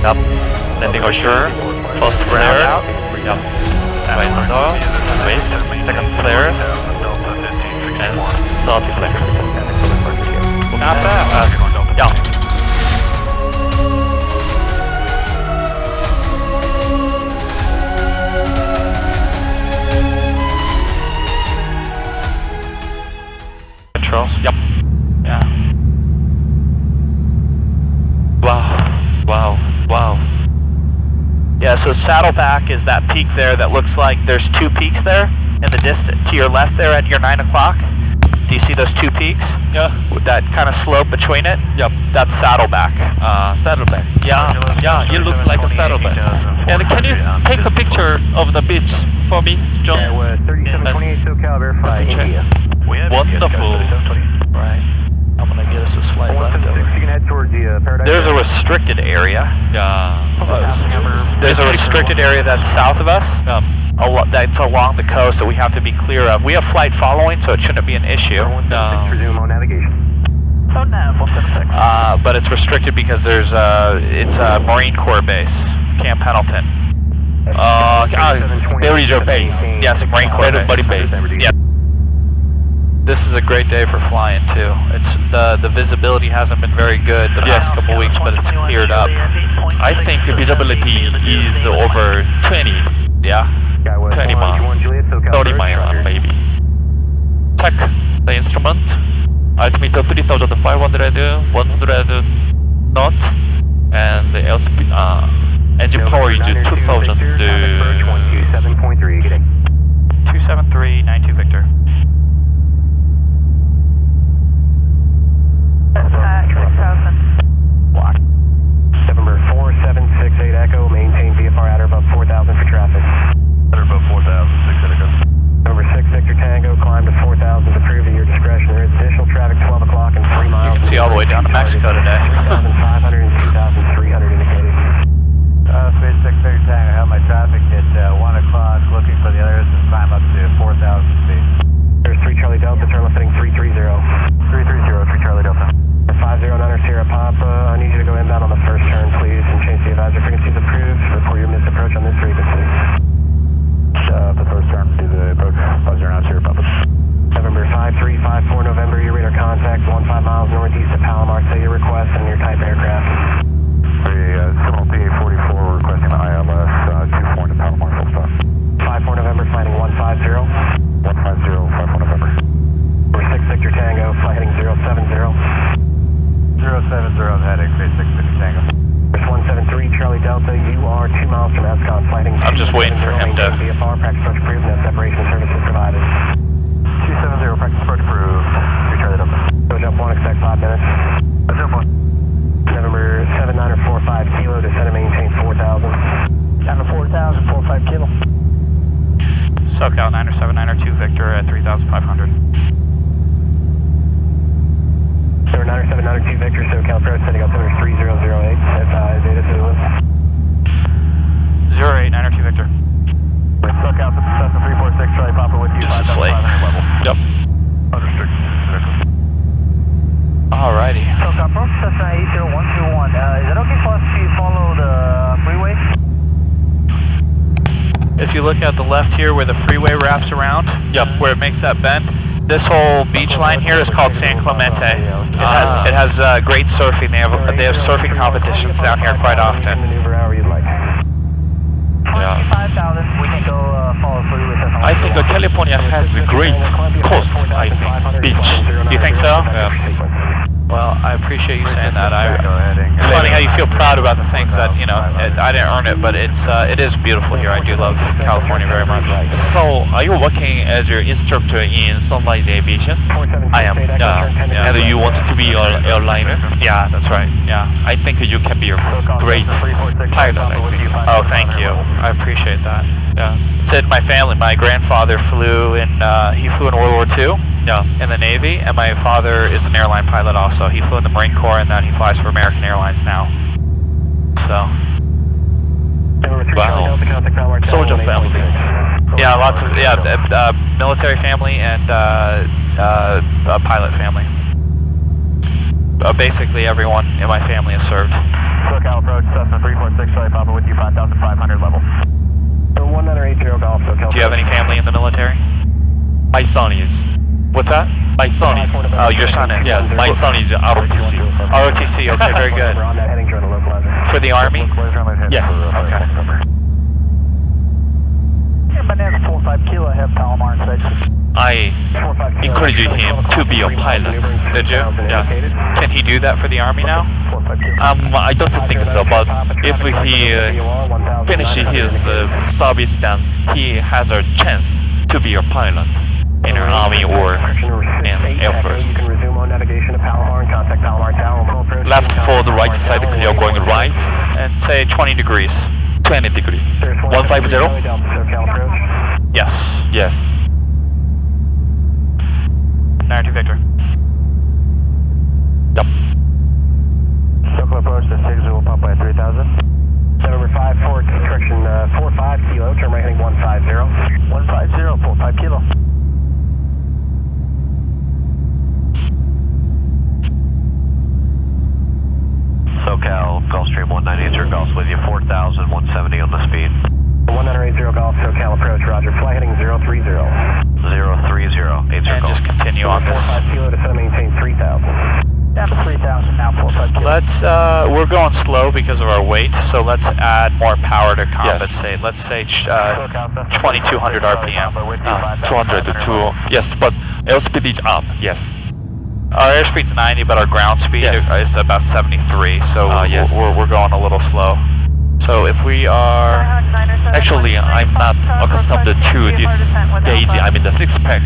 Yep. Landing assure. First flare. Yep. Right under. Wait. Second flare. And third flare. Not bad. Yeah. Controls. Yep. Yeah. Wow. Yeah, so Saddleback is that peak there that looks like there's two peaks there in the distance to your left there at your 9 o'clock. Do you see those two peaks? Yeah. With that kind of slope between it? Yep. That's Saddleback. Saddleback. Yeah, it looks like a saddleback. And can you take a picture of the beach for me, John? Yeah, 3728 SoCal, verify India. Wonderful. Right. I'm gonna get us a slight left over. You can head towards the Paradise. There's a restricted area. Yeah. There's a restricted area that's south of us. That's along the coast that we have to be clear of. We have flight following, so it shouldn't be an issue. Resume on navigation. But it's restricted because there's it's a Marine Corps base, Camp Pendleton. There is your base. Yes, Marine Corps Everybody base. Yeah. This is a great day for flying too. It's the visibility hasn't been very good the past couple weeks, but it's cleared up. I think the visibility is over 20. Yeah. 20 miles. 30 miles maybe. Check the instrument. Altimeter 3,500, 100 knot, and the airspeed, engine power is 2,000. 27392 Victor. November 4768 Echo, maintain VFR at or above 4,000 for traffic. At or above 4,000, 6 Echo. Number 6 Victor Tango, climb to 4,000 to prove at your discretion. There is additional traffic 12 o'clock and 3 miles. You can see all the way down to Mexico today. 2,500 and 2,300 indicated. Space 6 Victor Tango, I have my traffic at 1 o'clock, looking for the others to climb up to 4,000 feet. There's 3 Charlie Delta, turn left heading 330. 330, 3 Charlie Delta. 509 Sierra Papa, I need you to go inbound on the first turn, please, and change the advisor frequencies approved. Report your missed approach on this frequency. The first turn to the approach, 509 Sierra Papa. November 5354 November, your radar contact 15 miles northeast of Palomar. Say your request and your type aircraft. Seminole PA-44 requesting ILS 24 to Palomar, full stop. 54 November, flighting 150. 150, 54 November. We're 6 Victor Tango, flight heading 070. 070, heading Space 6 Victor Tango. There's 173 Charlie Delta, you are 2 miles from Escon, flighting I'm just waiting for him to... VFR, practice approach approved, no separation services provided. 270, practice approach approved. 3 Charlie Delta. Go jump 1, expect 5 minutes. Jump 1. November 7945 Kilo, descend and maintain 4,000. Down to 4,000, 45 Kilo. SoCal 97902 Victor at 3,500. Number 97902 Victor, SoCal Pro, setting altimeter 3008, FI Zeta Zulu. 08902 Victor. SoCal, Cessna 346, Charlie Papa with you. Just a slate. 5,500 level. Yep. Understood. Alrighty. SoCal Pro, Cessna 80121. Is it okay for us to follow the freeway? If you look at the left here where the freeway wraps around, where it makes that bend, this whole beach line here is called San Clemente. It has great surfing. They have surfing competitions down here quite often. Maneuver hour you'd like. Yeah. 5,000, we can go follow through with us. I think California has a great coast, I think, beach. You think so? Yeah. Well, I appreciate you saying that. It's funny how you feel proud about the things that, you know, I didn't earn it, but it is beautiful here. I do love California very much. So, are you working as your instructor in Sunrise Aviation? I am. And you want to be an airliner? Yeah, that's right. Yeah. I think you can be a great pilot, I think. Oh, thank you. I appreciate that. Yeah. Said my family, my grandfather flew in World War II. Yeah. In the Navy, and my father is an airline pilot also. He flew in the Marine Corps, and then he flies for American Airlines now. So. Wow. Soldier family. Yeah, lots of military family and a pilot family. Basically, everyone in my family has served. SoCal approach, Cessna 346 Charlie Papa with you 5,500 level. 1980 Golf, SoCal. Do you have any family in the military? My son is. What's that? My son is. Oh, your son is? Yeah, my son is ROTC. ROTC, okay, very good. We're on that heading toward a localizer. For the Army? Yes. Okay. Banana 45 kilo, I have Palomar in sight. I encouraged him to be a pilot. Did you? Yeah. Can he do that for the Army now? I don't think so, but if he finishes his service, then he has a chance to be a pilot in an Army or in Air Force. You can resume on navigation to Palomar and contact Palomar Tower. Left for the right side, clear going right, And say 20 degrees. 20 degree. 150? Yes. Yes. 92 Victor. Yep. SoCal approach to 60 Papa at 3,000. November 54, correction 45 kilo, turn right heading 150. 150, 45 kilo. SoCal, Gulfstream 198 Golf with you, 4,000, 170 on the speed. 1980 Golf, SoCal approach, roger, fly heading 030. 030, 80 And Golf. just continue on this. 45 kilo to set maintain 3,000. Down to 3,000 now, 45 kilo. We're going slow because of our weight, so let's add more power to compensate. Let's say 2200 RPM. 202. Yes, but airspeed is up. Yes. Our airspeed's 90, but our ground speed Yes. is about 73, so yes. we're going a little slow. So if we are... Actually, I'm not accustomed to this gauge. I mean the six pack.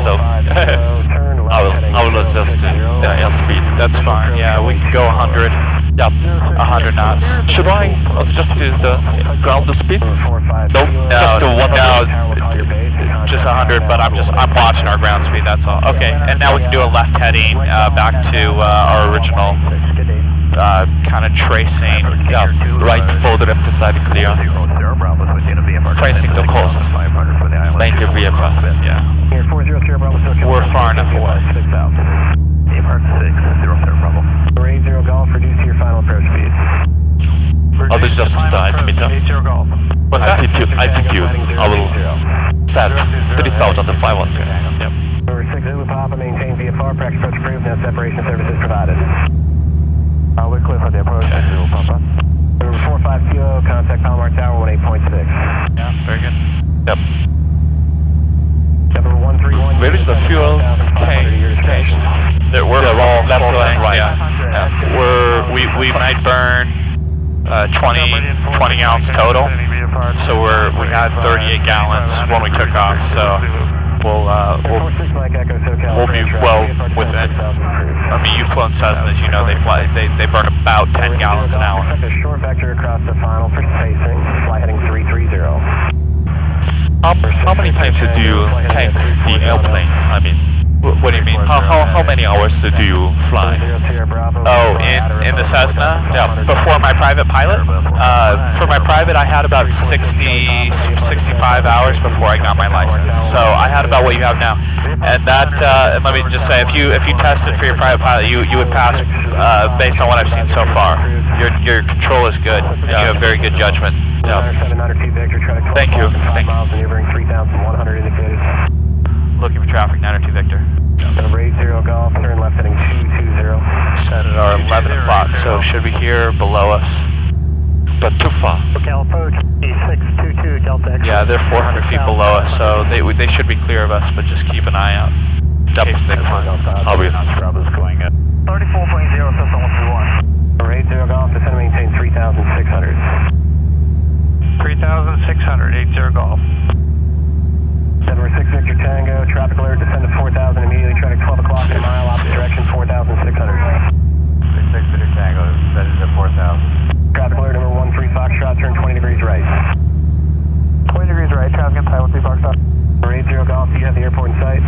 So I will adjust the airspeed. That's fine, yeah, we can go 100. Yep. 100 knots. Should I adjust the ground speed? Nope. Just the 100. No, just 100, but I'm watching our ground speed, that's all. Okay, and now we can do a left heading back to our original kind of tracing. Yeah, right for the left side clear. Tracing the coast. 90 VFR. Yeah. Here, 400 Bravo, SoCal. We're far enough away. 6,000. Bravo. 80 Golf, reduce to your final approach speed. I'll adjust the altimeter. What's that? Altitude. I will set 3,500. Yep. Number 6 Zulu Papa, maintain VFR, practice approach approved, no separation services provided. We're clear for the approach, Zulu Papa. Number 45 Kilo, contact Palomar Tower, 18.6. Yeah, very good. Yep. Number 131. Where is the fuel tank? We're all left and right. Yeah. We might burn 20 gallons total. So we had 38 gallons when we took off. So we'll be well within. I mean, you've flown Cessnas, you know they burn about 10 gallons an hour. Short vector across the final for spacing. Fly heading 330. How many times do you tank the airplane? I mean, what do you mean? How many hours do you fly? Oh, in the Cessna? Yeah. Before my private pilot? For my private, I had about 65 hours before I got my license. So I had about what you have now. And that, and let me just say, if you tested for your private pilot, you would pass based on what I've seen so far. Your control is good, and you have very good judgment. Yeah. Thank you. Thank you. Looking for traffic, 902 Victor. Number 80 Golf, turn left heading 220. Set at our 11 o'clock, so should be here below us. But too far. SoCal approach, E622 Delta X. Yeah, they're 400 feet below us, so they should be clear of us, but just keep an eye out. Yep. I'll be. Bravo's going up. 34.0, Cessna 131. Number 80 Golf, descend and maintain 3,600. 3,600, 80 Golf. Number 6 Victor Tango, traffic alert, descend to 4,000 immediately, traffic 12 o'clock in a mile, opposite direction, 4,600. 66 Victor Tango, that is at 4,000. Traffic alert, number 13 Foxtrot, turn 20 degrees right. 20 degrees right, traffic in Pilot 3 Foxtrot. Number 80 Golf, do you have the airport in sight?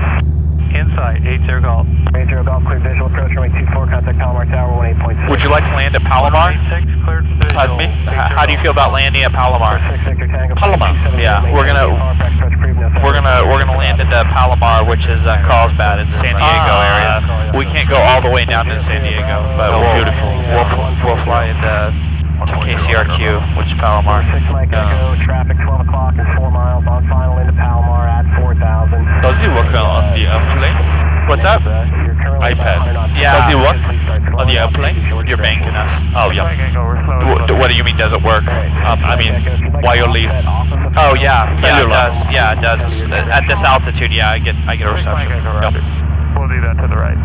Inside, 80 Golf. 80 Golf, clear visual, approach runway 24, contact Palomar Tower, 18.6. Would you like to land at Palomar? 6 cleared visual. Pardon me? How do you feel about landing at Palomar? 6 Victor Tango, Palomar. Yeah, we're gonna land at the Palomar, which is Carlsbad in San Diego area. We can't go all the way down to San Diego, but we'll fly into to KCRQ, which is Palomar. 6 Mike Echo, traffic 12 o'clock is 4 miles on final into Palomar at 4,000. Does it work on the airplane? What's up? iPad. Yeah. Does it work on the airplane? You're banking us. Oh yeah. What do you mean, does it work? I mean wireless. Oh yeah, yeah it Cellular. does. Yeah, it does. At this altitude, yeah, I get a reception. Yep. We'll do that to the right.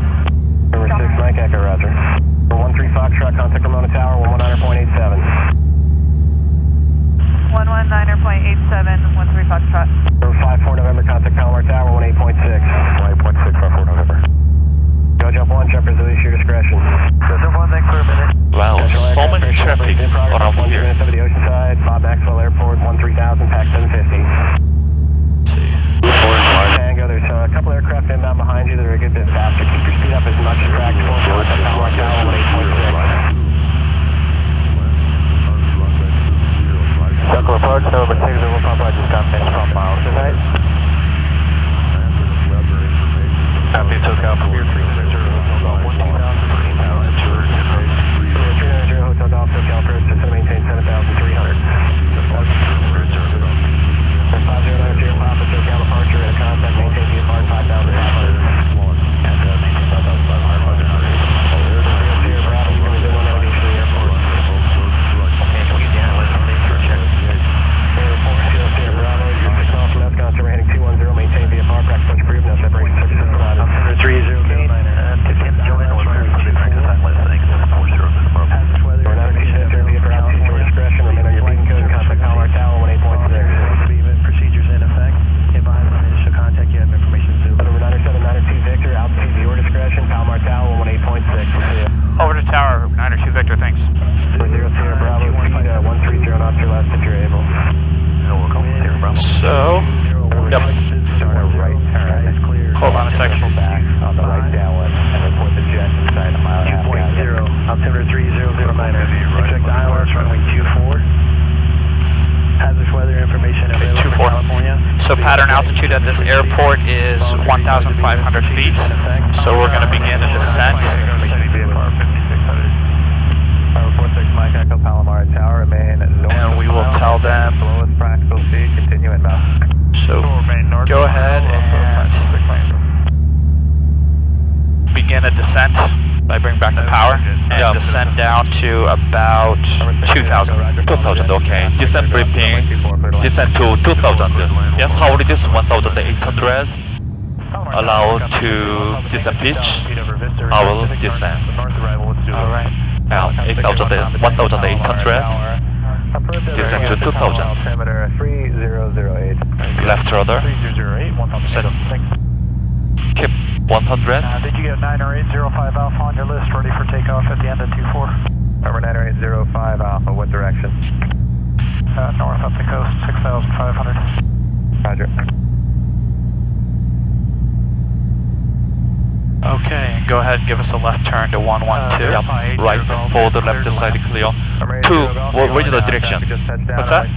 Number 6 Mike Echo, roger. 13 Foxtrot, contact Ramona Tower, 119.87. 119.87, 13 Foxtrot. 54 November, contact Palomar Tower, 18.6. 18.6, 54 November. Go jump 1, jumpers, release your discretion. Go jump 1, thanks for a minute. Wow, so many traffics around here. Minutes over the ocean side, Bob Maxwell Airport, 13,000, pack 750. Let's see. Tango, there's a couple aircraft inbound behind you that are a good bit faster. Keep your speed up as much as practical. Contact Palomar Tower, 18.6. Duckler Park, November 6, Zulu Papa, just got finished 12 miles tonight. Copy, SoCal from here, 300, 300, Hotel Golf, SoCal approach, just to maintain 7,300. 509 Sierra Papa, SoCal departure, at a contact, maintain VFR 5,500. Sierra Bravo, you can resume on LD to the airport. Sierra Bravo, you're 6 miles from Escon, we're heading 210, maintain VFR, practice touch approved, no separation services provided. 30, to Tim Joanne, what's your practice time list, thanks. We're not going to enter via for altitude your discretion, remain on your beacon code and contact Palomar Tower, 18.6. Procedures in effect. If I have initial contact, you have information soon. Number 90792 Victor, altitude your discretion, Palomar Tower, 18.6. Over to tower, 902 Victor, thanks. 0 Sierra Bravo, speed 130 knots or less if you're able. So, yep. Start a right turn. Is clear. Hold on a second. Back on the right downwind and report the jet inside a mile and a half. 2.0, altimeter 3009. Expect ILS runway 24. Hazardous weather information available 24. for California. So pattern altitude at this airport is 1,500 feet. So we're going to begin a descent. Report 6 Mike Echo Palomar Tower, remain north. And we will tell them. Lowest practical speed, continue inbound. So go ahead and begin a descent by bringing back the power and descend down to about 2,000. 2,000, okay. Descent briefing. Descent to 2,000. Yes, how it is 1,800. Allowed to descend pitch. I will descend. Alright. Now 1,800. Descend to 2,000. Altimeter 3008. Left rudder. 3008, 1,000. Keep 100. Did you get 90805 Alpha on your list, ready for takeoff at the end of 24? Number 90805 Alpha, what direction? North up the coast, 6,500. Roger. Okay, go ahead and give us a left turn to 112. Yep. Right for the left side clear. What is the direction? What's that?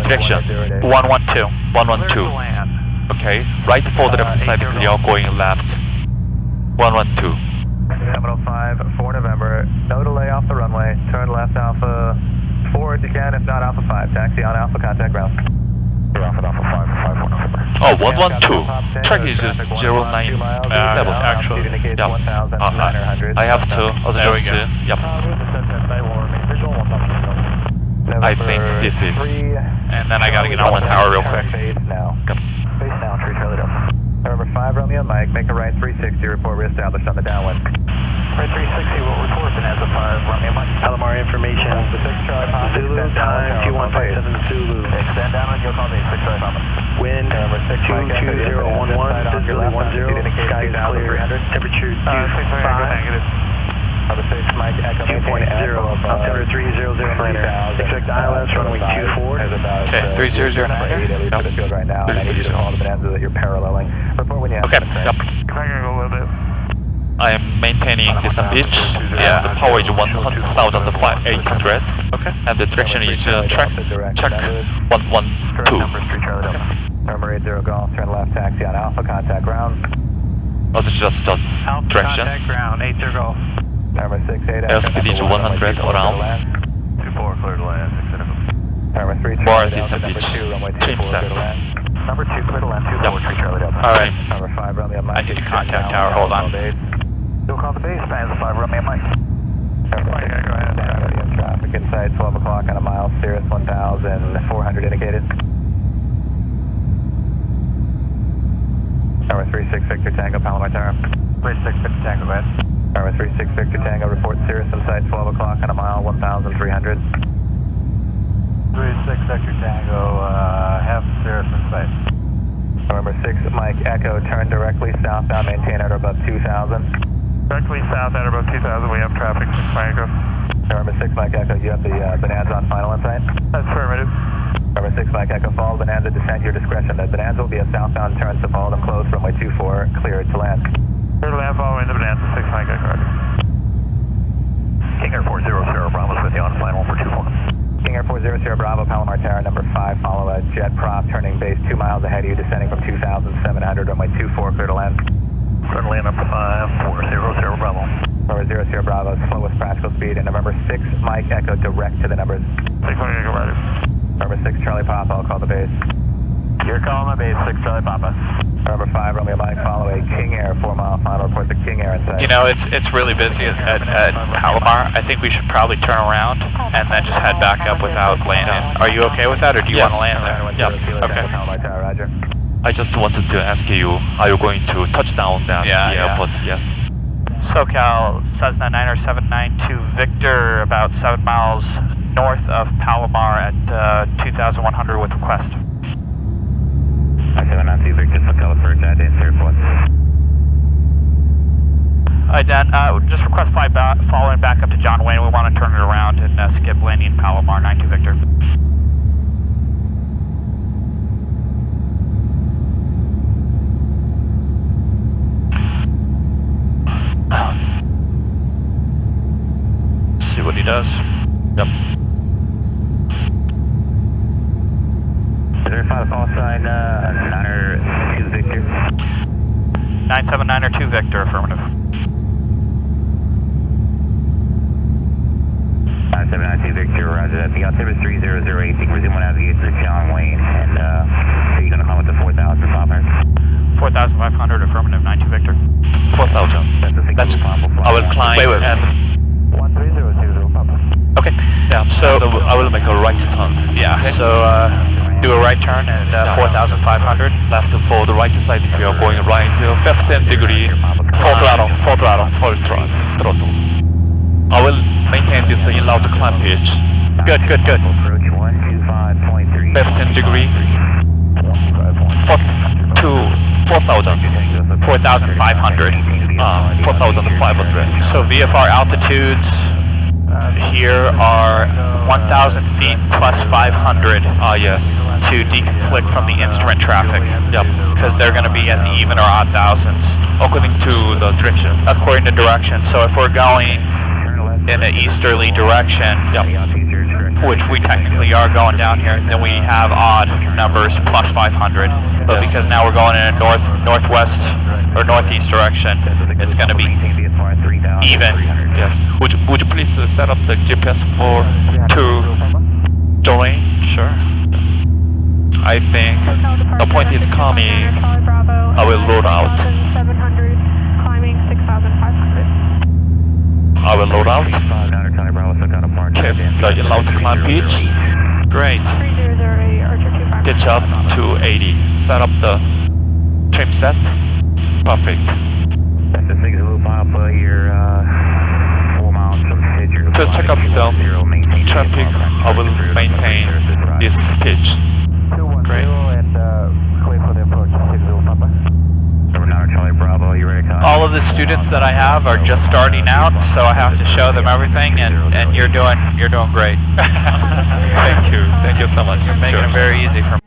Direction. 112. 112. Okay. Right for the left side clear, going left. 112. 705, 4 November. No delay off the runway. Turn left Alpha 4 if you can, if not Alpha 5. Taxi on Alpha, contact ground. Alpha 5, 4 November. Oh, 112. Track is 09 level. Actually. Yep. I have to adjust. Yep. I think this is. And then I gotta get on the tower real quick. Face now, tree trailer down. November 5, Romeo Mike, make a right 360, report reestablished on the downwind. Right 360, we'll report and as a 5, Romeo Mike. Palomar information, the 6 Charlie Papa, Zulu, time 2157 Zulu. Extend down on your call date, 6 Charlie Papa. Wind, 22011, Zulu 10, sky is clear, temperature 25. Number 6 Mike, Echo 2.0, altimeter 3009. Expect ILS runway 24. Okay, 3009. Right now, and I need you to call the bonanza that you're paralleling. Report when you have Okay, contact. yep. Can I go a little bit? I am maintaining descent pitch. Yeah. The power is 1,800. Okay. And the direction is track 112. Number 80 Golf, turn left taxi on Alpha, contact ground. Adjust the direction. Ground, 80 Golf. Number 68. Airspeed is 100 around. clear to land, identical. Number 3, More Delta, distant number pitch. 2, runway Trim 24, set. clear to land. Number 2, clear to land, 243, Charlie Delta. All right. Number 5, Romeo Mike. I need to contact tower. Hold on. You'll call the base, fans of 5, Romeo Mike. Everybody, go ahead. Traffic inside 12 o'clock on a mile, Cirrus 1,400 indicated. Number 36 Victor Tango, Palomar Tower. 36 Victor Tango, go ahead. Number 36 Victor Tango, report Cirrus inside 12 o'clock on a mile, 1,300. 36 Victor Tango, have Cirrus in sight. Number 6 Mike Echo, turn directly southbound, maintain at or above 2,000. Directly south at about 2,000, we have traffic, 6 Mike. Number 6 Mike Echo, you have the Bonanza on final insight. Affirmative. Number 6 Mike Echo, follow Bonanza, descent your discretion. The Bonanza will be a southbound turn, so follow them close, runway 24, cleared to land. Clear to land following the Bonanza, 6 Mike Echo. King Air 400 Bravo's with you on final for 24. King Air 400 Bravo, Palomar Tower, number 5, follow a jet prop, turning base 2 miles ahead of you, descending from 2,700, runway 24, clear to land. Clear to land number 5, 400 Bravo. Number 00 Bravo, slowest practical speed, and number 6 Mike Echo, direct to the numbers. 6 Mike Echo, rider. Number 6 Charlie Papa, I'll call the base. You're calling my base, 6 Charlie Papa. Number 5 Romeo Mike, follow a King Air 4 mile final, report the King Air inside. You know, it's really busy at Palomar. I think we should probably turn around and then just head back up without landing. Are you okay with that, or do you Yes. want to land there? Yeah. Okay. Palomar Tower, roger. I just wanted to ask you, are you going to touch down at Yeah, the yeah. airport? Yes. SoCal, Cessna 90792 Victor, about 7 miles north of Palomar at 2,100 with request. 792 Victor, SoCal approach, identity airport. Just request fly back, following back up to John Wayne. We want to turn it around and skip landing in Palomar, 92 Victor. See what he does. Yep. Verify the call sign, 902 Victor. 979 Victor, affirmative. 979 Victor, roger that. The altimeter is 3008, resume on navigation to John Wayne, and so you're going to come with the 4,500. 4,500, affirmative, 92 Victor. 4,000. That's, I will climb Wait. and... 13020 Papa. Okay. Yeah, So, I will make a right turn. yeah, Okay? so do a right turn at 4,500. Left for the right side if you are going right, 15 degree, full throttle. Throttle. I will maintain this in loud climb pitch. Good. Approach 125.3. 15 degree, 4,000. 4,500. 4,500. So VFR altitudes here are 1,000 feet plus 500 Yes. to deconflict from the instrument traffic. Yep. Because they're going to be at the even or odd thousands. According to the direction. According to direction. So if we're going in an easterly direction, which we technically are going down here, then we have odd numbers plus 500. But because now we're going in a northwest or northeast direction, it's going to be even. Yes. Would you please set up the GPS to join? Sure. I think the point is coming. I will load out. 700, climbing 6,500. I will load out. Keep the loud climb pitch. Great. 3008, Archer 25. Pitch up to 80. Set up the trim set. Perfect. That's the 6 Blue Papa, you're 4 miles from Stitcher. To check up the traffic, I will maintain this pitch. 210 Great. and clear for the approach, 6 Papa. Number 9 Charlie Bravo, you ready to come? All of the students that I have are just starting out, so I have to show them everything, and you're doing great. Thank you so much. You're making it very easy for me.